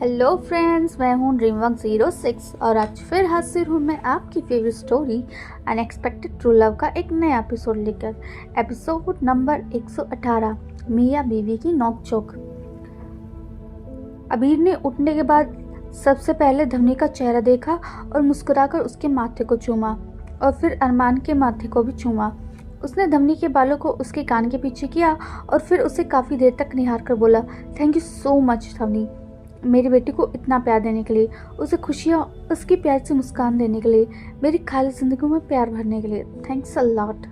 Hello friends, मैं हूँ Dreamwork 06 और आज फिर हाजिर हूँ मैं आपकी favourite story unexpected true love का एक नया एपिसोड लेकर। एपिसोड नंबर 118, मियाँ बीवी की नोकझोंक। अबीर ने उठने के बाद सबसे पहले धवनी का चेहरा देखा और मुस्कुराकर उसके माथे को चूमा और फिर अरमान के माथे को भी चूमा। उसने धवनी के बालों को उसके कान के पीछे किया और फिर उसे काफ़ी देर तक निहार कर बोला, थैंक यू सो मच धवनी, मेरी बेटी को इतना प्यार देने के लिए, उसे खुशियाँ उसकी प्यार से मुस्कान देने के लिए, मेरी खाली ज़िंदगी में प्यार भरने के लिए, थैंक्स अ लॉट।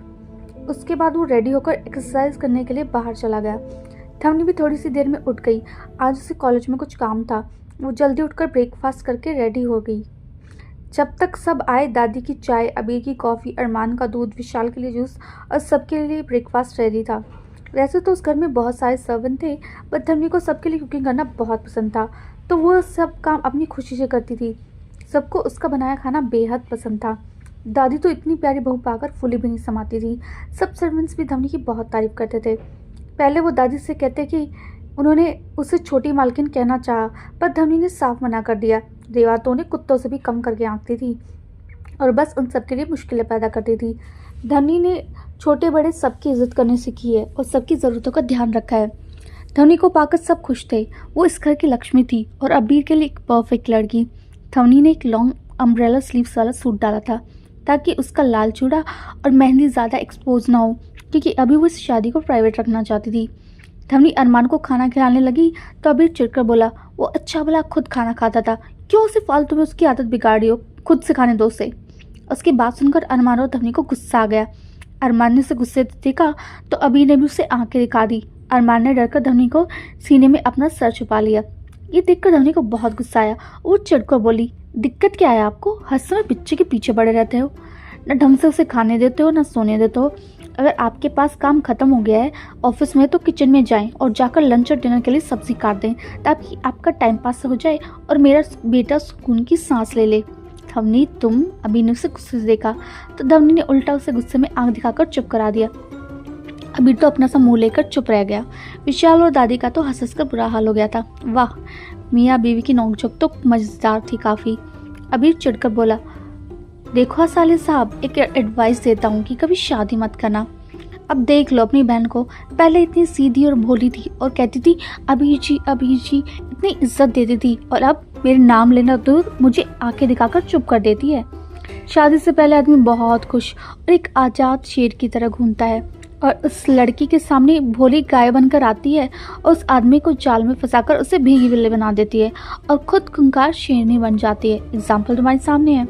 उसके बाद वो रेडी होकर एक्सरसाइज करने के लिए बाहर चला गया। धवनी भी थोड़ी सी देर में उठ गई। आज उसे कॉलेज में कुछ काम था। वो जल्दी उठकर ब्रेकफास्ट करके रेडी हो गई। जब तक सब आए, दादी की चाय, अबीर की कॉफ़ी, अरमान का दूध, विशाल के लिए जूस और सबके लिए ब्रेकफास्ट रेडी था। वैसे तो उस घर में बहुत सारे सर्वेंट थे, पर धवनी को सबके लिए कुकिंग करना बहुत पसंद था, तो वो सब काम अपनी खुशी से करती थी। सबको उसका बनाया खाना बेहद पसंद था। दादी तो इतनी प्यारी बहू पाकर फूली भी नहीं समाती थी। सब सर्वेंट्स भी धवनी की बहुत तारीफ करते थे। पहले वो दादी से कहते कि उन्होंने उसे छोटी मालकिन कहना चाहा, पर धवनी ने साफ मना कर दिया। देवा तो उन्हें कुत्तों से भी कम करके आंकती थी और बस उन सबके लिए मुश्किलें पैदा करती थी। धवनी ने छोटे बड़े सबकी इज्जत करनी सीखी है और सबकी ज़रूरतों का ध्यान रखा है। धवनी को पाकर सब खुश थे। वो इस घर की लक्ष्मी थी और अबीर के लिए एक परफेक्ट लड़की। धवनी ने एक लॉन्ग अम्ब्रेला स्लीव्स वाला सूट डाला था ताकि उसका लाल चूड़ा और मेहंदी ज़्यादा एक्सपोज ना हो, क्योंकि अभी वो इस शादी को प्राइवेट रखना चाहती थी। धवनी अरमान को खाना खिलाने लगी तो अबीर चिढ़कर बोला, वो अच्छा भला खुद खाना खाता था, क्यों उसे फालतू में उसकी आदत बिगाड़ी हो, खुद से खाने दो उसे। उसकी बात सुनकर अरमान और धवनी को गुस्सा आ गया। अरमान ने उसे गुस्से से देखा तो अबीर ने भी उसे आंखें दिखा दी। अरमान ने डरकर धवनी को सीने में अपना सर छुपा लिया। ये देखकर धवनी को बहुत गुस्सा आया। वो चिढ़कर बोली, दिक्कत क्या है आपको, हर समय बच्चे के पीछे पड़े रहते हो, न ढंग से उसे खाने देते हो न सोने देते हो। अगर आपके पास काम खत्म हो गया है ऑफिस में तो किचन में जाएं और जाकर लंच और डिनर के लिए सब्जी काट दें ताकि आपका टाइम पास हो जाए और मेरा बेटा सुकून की सांस ले ले। धवनी तुम, अबीर ने उसे गुस्से से देखा तो धवनी ने उल्टा उसे गुस्से में आंख दिखाकर चुप करा दिया। अबीर तो अपना सा मुंह लेकर चुप रह गया। विशाल और दादी का तो हंस कर बुरा हाल हो गया था। वाह, मियाँ बीवी की नोकझोंक तो मजेदार थी काफ़ी। अबीर चिढ़कर बोला, देखो साले साहब, एक एडवाइस देता हूँ कि कभी शादी मत करना। अब देख लो अपनी बहन को, पहले इतनी सीधी और भोली थी और कहती थी अबीर जी इतनी इज्जत देती थी, और अब मेरे नाम लेना दूर मुझे आंखें दिखाकर चुप कर देती है। शादी से पहले आदमी बहुत खुश और एक आज़ाद शेर की तरह घूमता है और उस लड़की के सामने भोली गाय बनकर आती है और उस आदमी को जाल में फंसाकर उसे भीगी बिल्ली बना देती है और खुद खूंखार शेरनी बन जाती है। एग्जाम्पल तुम्हारे सामने है।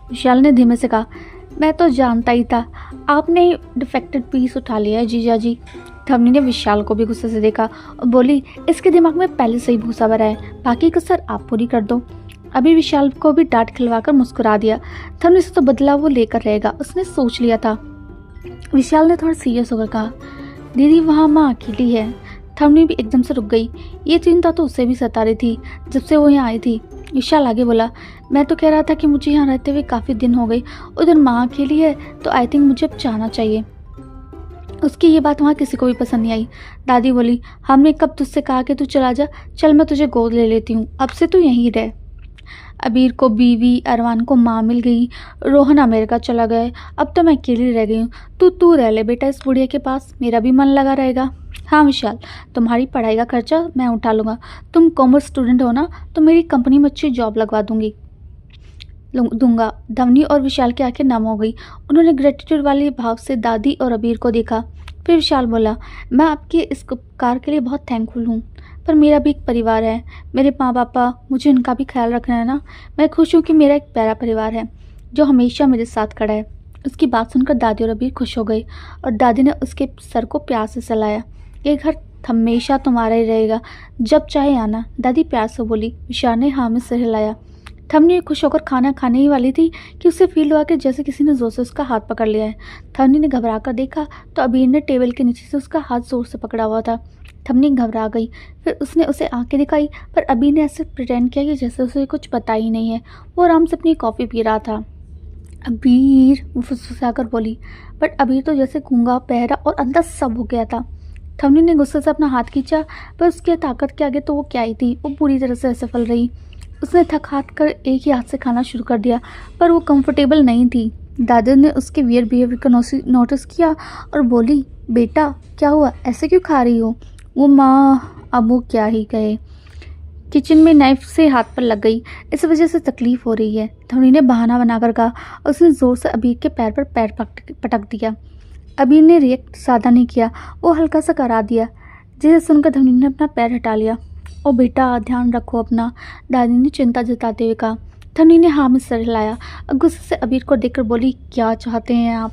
विशाल ने धीमे से कहा, मैं तो जानता ही था, आपने डिफेक्टेड पीस उठा लिया है जीजा जी। धवनी ने विशाल को भी गुस्से से देखा और बोली, इसके दिमाग में पहले से ही भूसा भरा है, बाकी कसर आप पूरी कर दो। अभी विशाल को भी डांट खिलवाकर मुस्कुरा दिया। धवनी से तो बदला वो लेकर रहेगा, उसने सोच लिया था। विशाल ने थोड़ा सीरियस होकर कहा, दीदी वहाँ माँ अकेली है। धवनी भी एकदम से रुक गई। ये चिंता तो उसे भी सता रही थी जब से वो यहाँ आई थी। विशाल आगे बोला, मैं तो कह रहा था कि मुझे यहाँ रहते हुए काफ़ी दिन हो गए, उधर माँ अकेली है तो आई थिंक मुझे अब जाना चाहिए। उसकी ये बात वहाँ किसी को भी पसंद नहीं आई। दादी बोली, हमने कब तुझसे कहा कि तू चला जा, चल मैं तुझे गोद ले लेती हूँ, अब से तू यहीं रह। अबीर को बीवी, अरमान को माँ मिल गई, रोहन अमेरिका चला गया, अब तो मैं अकेली रह गई हूँ। तू रह ले बेटा इस बुढ़िया के पास, मेरा भी मन लगा रहेगा। हाँ विशाल, तुम्हारी पढ़ाई का खर्चा मैं उठा लूँगा, तुम कॉमर्स स्टूडेंट हो ना, तो मेरी कंपनी में अच्छी जॉब लगवा दूंगा। धवनी और विशाल की आंखें नम हो गई। उन्होंने ग्रेटिट्यूड वाले भाव से दादी और अबीर को देखा। फिर विशाल बोला, मैं आपके इस उपकार के लिए बहुत थैंकफुल हूँ, पर मेरा भी एक परिवार है, मेरे माँ पापा, मुझे उनका भी ख्याल रखना है ना। मैं खुश हूँ कि मेरा एक प्यारा परिवार है जो हमेशा मेरे साथ खड़ा है। उसकी बात सुनकर दादी और अबीर खुश हो गए और दादी ने उसके सर को प्यार से सहलाया। ये घर हमेशा तुम्हारा ही रहेगा, जब चाहे आना, दादी प्यार से बोली। विशाल ने हाँ में सिर हिलाया। धवनी खुश होकर खाना खाने ही वाली थी कि उसे फील हुआ कि जैसे किसी ने जोर से उसका हाथ पकड़ लिया है। धवनी ने घबरा कर देखा तो अबीर ने टेबल के नीचे से उसका हाथ जोर से पकड़ा हुआ था। धवनी घबरा गई। फिर उसने उसे आंखें दिखाई, पर अबीर ने ऐसे प्रिटेंड किया कि जैसे उसे कुछ पता ही नहीं है। वो आराम से अपनी कॉफ़ी पी रहा था। अबीर, वो फुसफुसाकर बोली, बट अबीर तो जैसे गूंगा, बहरा और अंदर सब हो गया था। धवनी ने गुस्से से अपना हाथ खींचा, पर उसकी ताकत के आगे तो वो क्या ही थी। वो पूरी तरह से असफल रही। उसने थक हार कर एक ही हाथ से खाना शुरू कर दिया, पर वो कंफर्टेबल नहीं थी। दादी ने उसके वियर बिहेवियर को नोटिस किया और बोली, बेटा क्या हुआ, ऐसे क्यों खा रही हो? वो माँ अब वो क्या ही कहे। किचन में नाइफ से हाथ पर लग गई, इस वजह से तकलीफ हो रही है, धवनी ने बहाना बनाकर कहा और उसने ज़ोर से अबीर के पैर पर पैर पटक दिया। अबीर ने रिएक्ट सादा नहीं किया, वो हल्का सा करा दिया, जिसे सुनकर धवनी ने अपना पैर हटा लिया। ओ बेटा ध्यान रखो अपना, दादी ने चिंता जताते हुए कहा। धवनी ने हाँ में सर हिलाया और गुस्से से अबीर को देखकर बोली, क्या चाहते हैं आप?